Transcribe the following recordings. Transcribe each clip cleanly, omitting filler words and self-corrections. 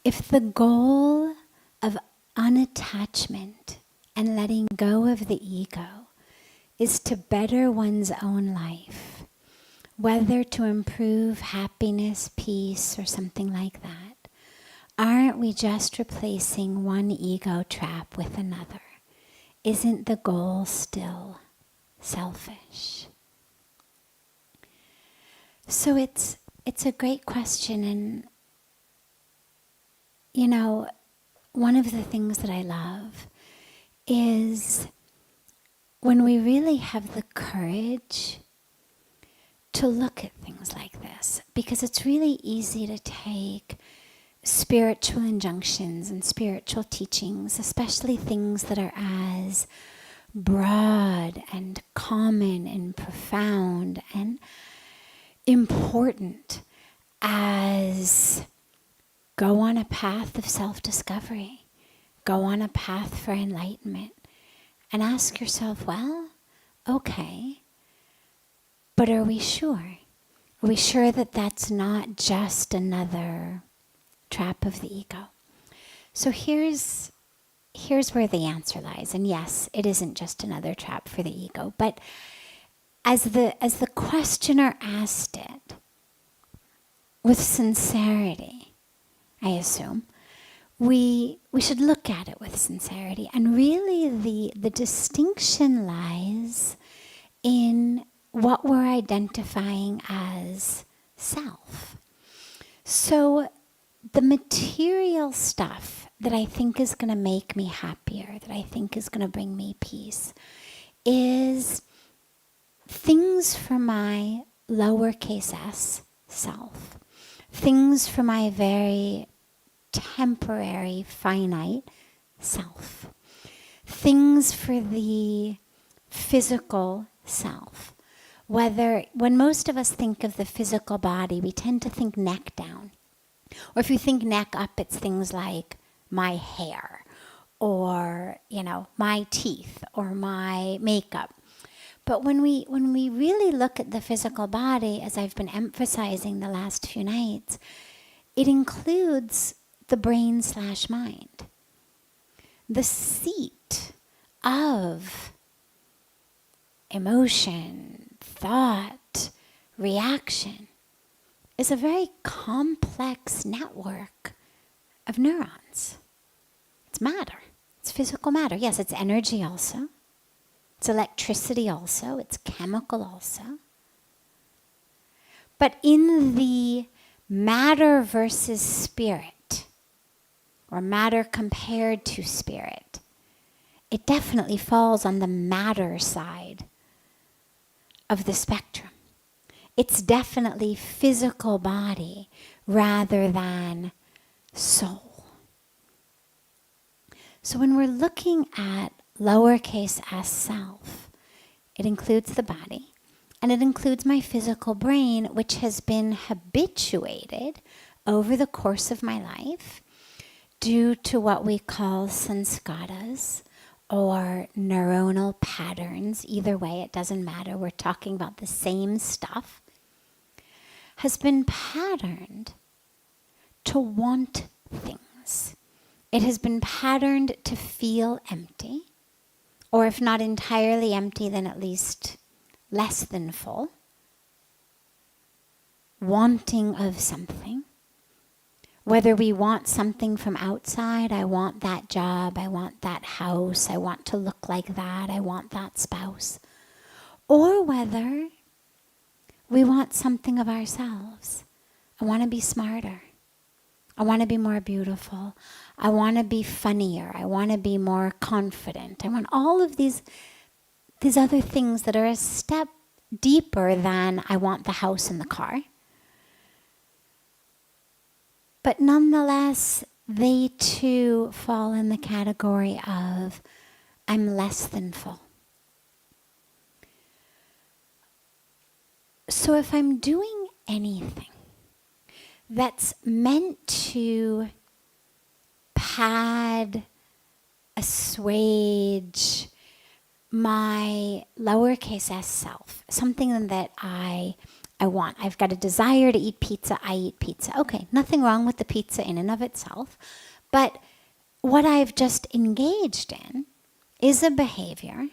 If the goal of unattachment and letting go of the ego is to better one's own life, whether to improve happiness, peace, or something like that, aren't we just replacing one ego trap with another? Isn't the goal still selfish? So it's a great question, and you know, one of the things that I love is when we really have the courage to look at things like this, because it's really easy to take spiritual injunctions and spiritual teachings, especially things that are as broad and common and profound and important as go on a path of self-discovery, go on a path for enlightenment, and ask yourself, well, okay, but are we sure? Are we sure that that's not just another trap of the ego? So here's where the answer lies. And yes, it isn't just another trap for the ego, but as the questioner asked it with sincerity, I assume, we should look at it with sincerity. And really the distinction lies in what we're identifying as self. So the material stuff that I think is going to make me happier, that I think is going to bring me peace, is things for my lowercase s self, things for my very temporary, finite self, things for the physical self. When most of us think of the physical body, we tend to think neck down. Or if you think neck up, it's things like my hair, or, my teeth, or my makeup. But when we really look at the physical body, as I've been emphasizing the last few nights, it includes the brain/mind. The seat of emotion, thought, reaction is a very complex network of neurons. It's matter. It's physical matter. Yes, it's energy also. It's electricity also. It's chemical also. But in the matter versus spirit, or matter compared to spirit, it definitely falls on the matter side of the spectrum. It's definitely physical body rather than soul. So when we're looking at lowercase s self, it includes the body, and it includes my physical brain, which has been habituated over the course of my life due to what we call sanskaras, or neuronal patterns. Either way, it doesn't matter. We're talking about the same stuff. Has been patterned to want things. It has been patterned to feel empty, or if not entirely empty, then at least less than full. Wanting of something. Whether we want something from outside, I want that job, I want that house, I want to look like that, I want that spouse. Or whether we want something of ourselves. I want to be smarter. I want to be more beautiful. I want to be funnier. I want to be more confident. I want all of these other things that are a step deeper than I want the house and the car. But nonetheless, they too fall in the category of I'm less than full. So if I'm doing anything that's meant to pad, assuage my lowercase s self, something that I I've got a desire to eat pizza, I eat pizza. Okay, nothing wrong with the pizza in and of itself. But what I've just engaged in is a behavior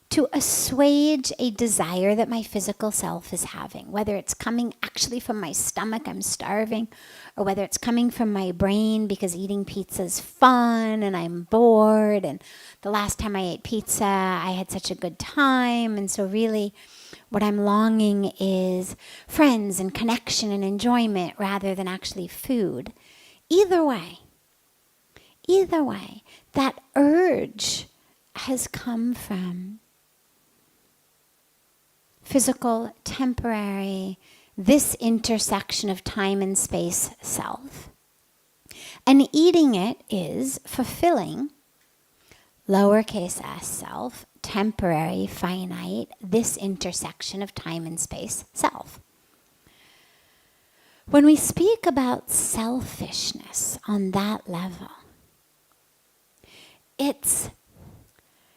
to assuage a desire that my physical self is having, whether it's coming actually from my stomach, I'm starving, or whether it's coming from my brain because eating pizza is fun and I'm bored, and the last time I ate pizza, I had such a good time, and so really what I'm longing is friends and connection and enjoyment rather than actually food. Either way, that urge has come from physical, temporary, this intersection of time and space self. And eating it is fulfilling lowercase s self, temporary, finite, this intersection of time and space self. When we speak about selfishness on that level, it's,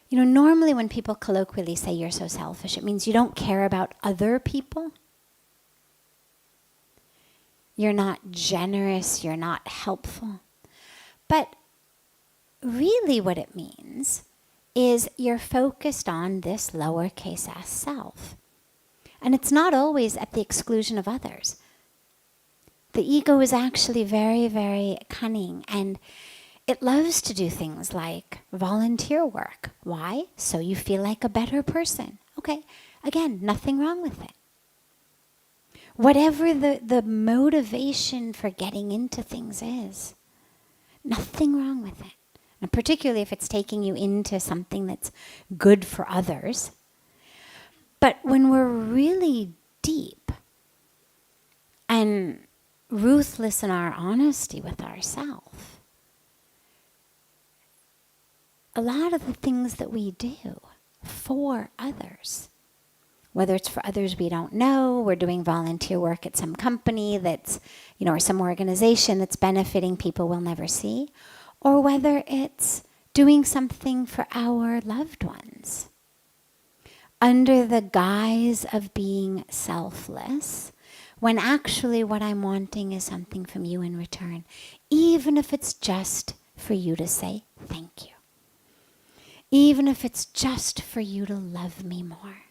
normally when people colloquially say you're so selfish, it means you don't care about other people. You're not generous, you're not helpful. But really what it means is you're focused on this lowercase s self. And it's not always at the exclusion of others. The ego is actually very, very cunning, and it loves to do things like volunteer work. Why? So you feel like a better person. Okay, again, nothing wrong with it. Whatever the motivation for getting into things is, nothing wrong with it. And particularly if it's taking you into something that's good for others. But when we're really deep and ruthless in our honesty with ourselves, a lot of the things that we do for others, whether it's for others we don't know, we're doing volunteer work at some company that's, or some organization that's benefiting people we'll never see, or whether it's doing something for our loved ones under the guise of being selfless, when actually what I'm wanting is something from you in return, even if it's just for you to say thank you. Even if it's just for you to love me more.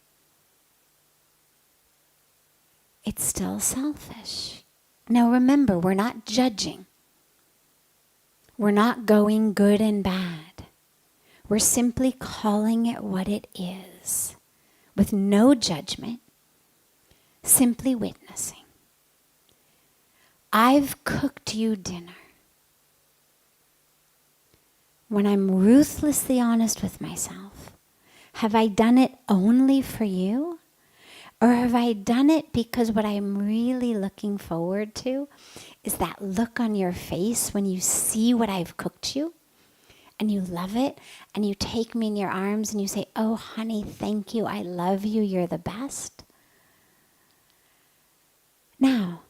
It's still selfish. Now remember, we're not judging. We're not going good and bad. We're simply calling it what it is, with no judgment, simply witnessing. I've cooked you dinner. When I'm ruthlessly honest with myself, have I done it only for you? Or have I done it because what I'm really looking forward to is that look on your face when you see what I've cooked you and you love it and you take me in your arms and you say, oh honey, thank you, I love you, you're the best. Now,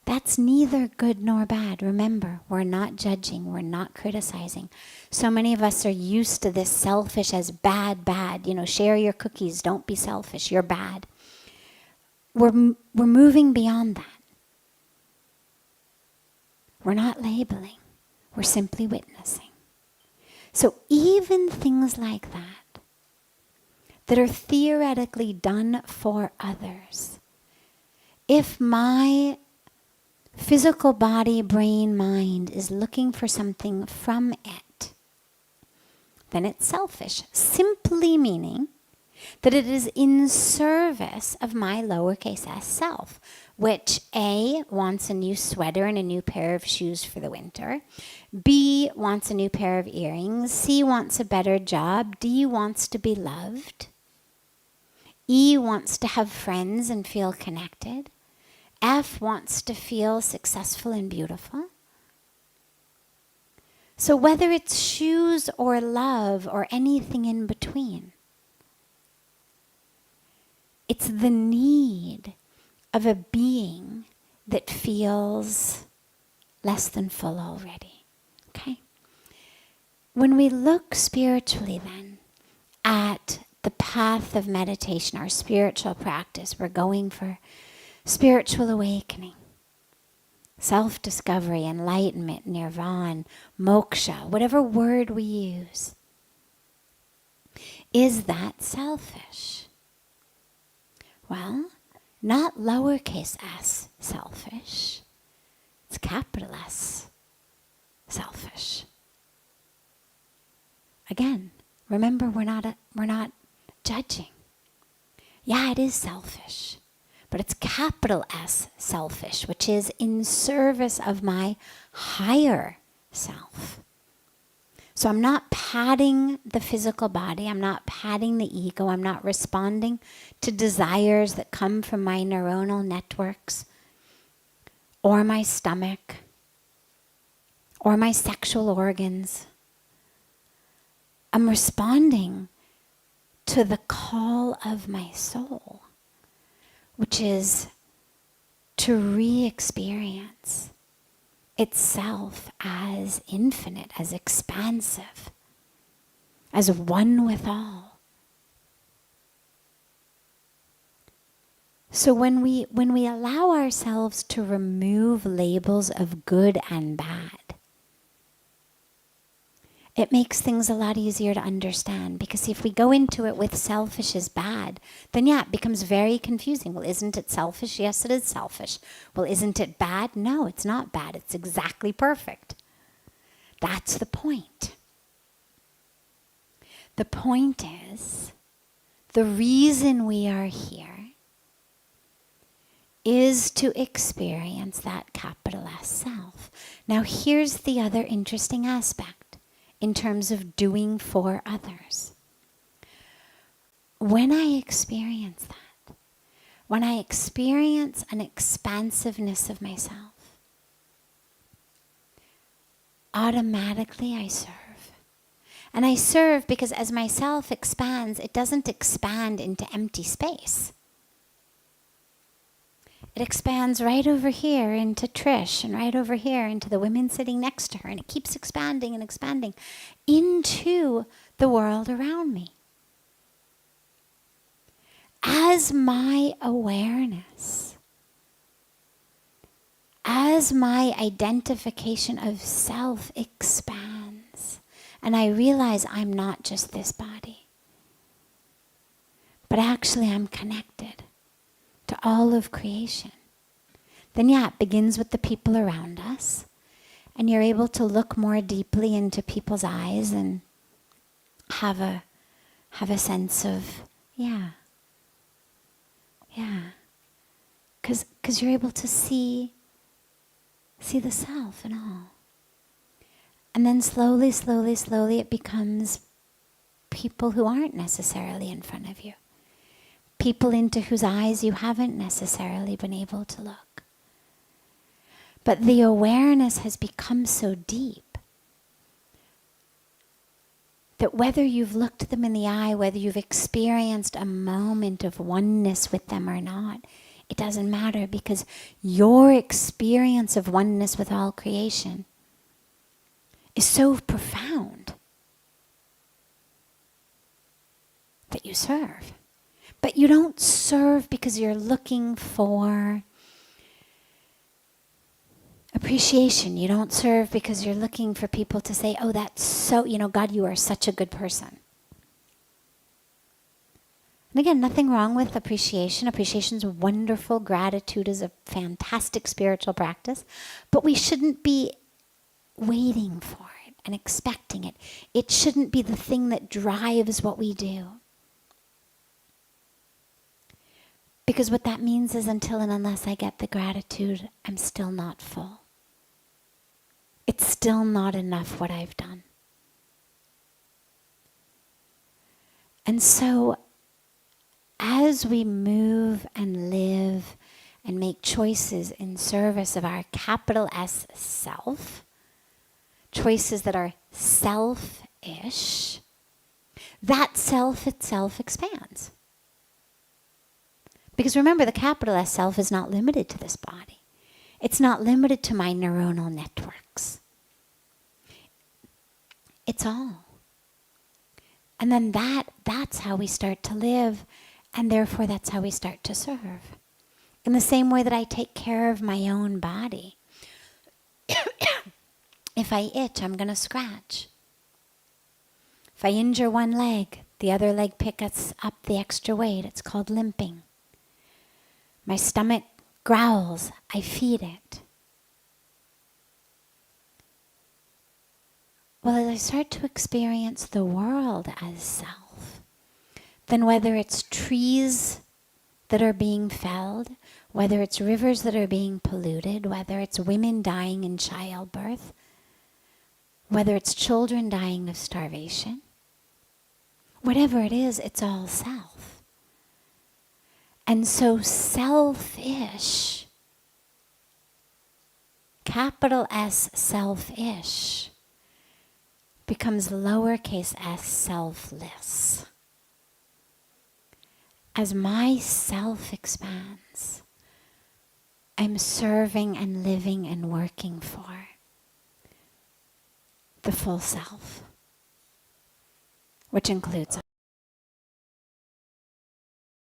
that's neither good nor bad. Remember, we're not judging, we're not criticizing. So many of us are used to this selfish as bad. Share your cookies, don't be selfish, you're bad. We're moving beyond that. We're not labeling, we're simply witnessing. So even things like that are theoretically done for others, if my physical body, brain, mind is looking for something from it, then it's selfish. Simply meaning that it is in service of my lowercase s self, which A, wants a new sweater and a new pair of shoes for the winter. B, wants a new pair of earrings. C, wants a better job. D, wants to be loved. E, wants to have friends and feel connected. F, wants to feel successful and beautiful. So whether it's shoes or love or anything in between, it's the need of a being that feels less than full already. Okay? When we look spiritually then at the path of meditation, our spiritual practice, we're going for spiritual awakening, self-discovery, enlightenment, nirvana, moksha, whatever word we use. Is that selfish? Well, not lowercase s selfish. It's capital S selfish. Again, remember we're not judging. Yeah, it is selfish, but it's capital S selfish, which is in service of my higher self. So I'm not padding the physical body, I'm not padding the ego, I'm not responding to desires that come from my neuronal networks or my stomach or my sexual organs. I'm responding to the call of my soul, which is to re-experience itself as infinite, as expansive, as one with all. So when we allow ourselves to remove labels of good and bad, it makes things a lot easier to understand, because if we go into it with selfish is bad, then yeah, it becomes very confusing. Well, isn't it selfish? Yes, it is selfish. Well, isn't it bad? No, it's not bad. It's exactly perfect. That's the point. The point is, the reason we are here is to experience that capital S self. Now, here's the other interesting aspect in terms of doing for others. When I experience that, when I experience an expansiveness of myself, automatically I serve. And I serve because as myself expands, it doesn't expand into empty space. It expands right over here into Trish and right over here into the women sitting next to her. And it keeps expanding and expanding into the world around me. As my awareness, as my identification of self expands, and I realize I'm not just this body, but actually I'm connected to all of creation, then yeah, it begins with the people around us, and you're able to look more deeply into people's eyes and have a sense of, yeah, because you're able to see the self and all. And then slowly, slowly, slowly it becomes people who aren't necessarily in front of you. People into whose eyes you haven't necessarily been able to look. But the awareness has become so deep that whether you've looked them in the eye, whether you've experienced a moment of oneness with them or not, it doesn't matter, because your experience of oneness with all creation is so profound that you serve. But you don't serve because you're looking for appreciation. You don't serve because you're looking for people to say, oh, that's so, God, you are such a good person. And again, nothing wrong with appreciation. Appreciation is wonderful. Gratitude is a fantastic spiritual practice. But we shouldn't be waiting for it and expecting it. It shouldn't be the thing that drives what we do. Because what that means is until and unless I get the gratitude, I'm still not full. It's still not enough what I've done. And so, as we move and live and make choices in service of our capital S self, choices that are selfish, that self itself expands. Because remember, the capital S self is not limited to this body. It's not limited to my neuronal networks. It's all. And then that's how we start to live, and therefore that's how we start to serve. In the same way that I take care of my own body. If I itch, I'm going to scratch. If I injure one leg, the other leg picks up the extra weight. It's called limping. My stomach growls, I feed it. Well, as I start to experience the world as self, then whether it's trees that are being felled, whether it's rivers that are being polluted, whether it's women dying in childbirth, whether it's children dying of starvation, whatever it is, it's all self. And so selfish, capital S, selfish, becomes lowercase s, selfless. As my self expands, I'm serving and living and working for the full self, which includes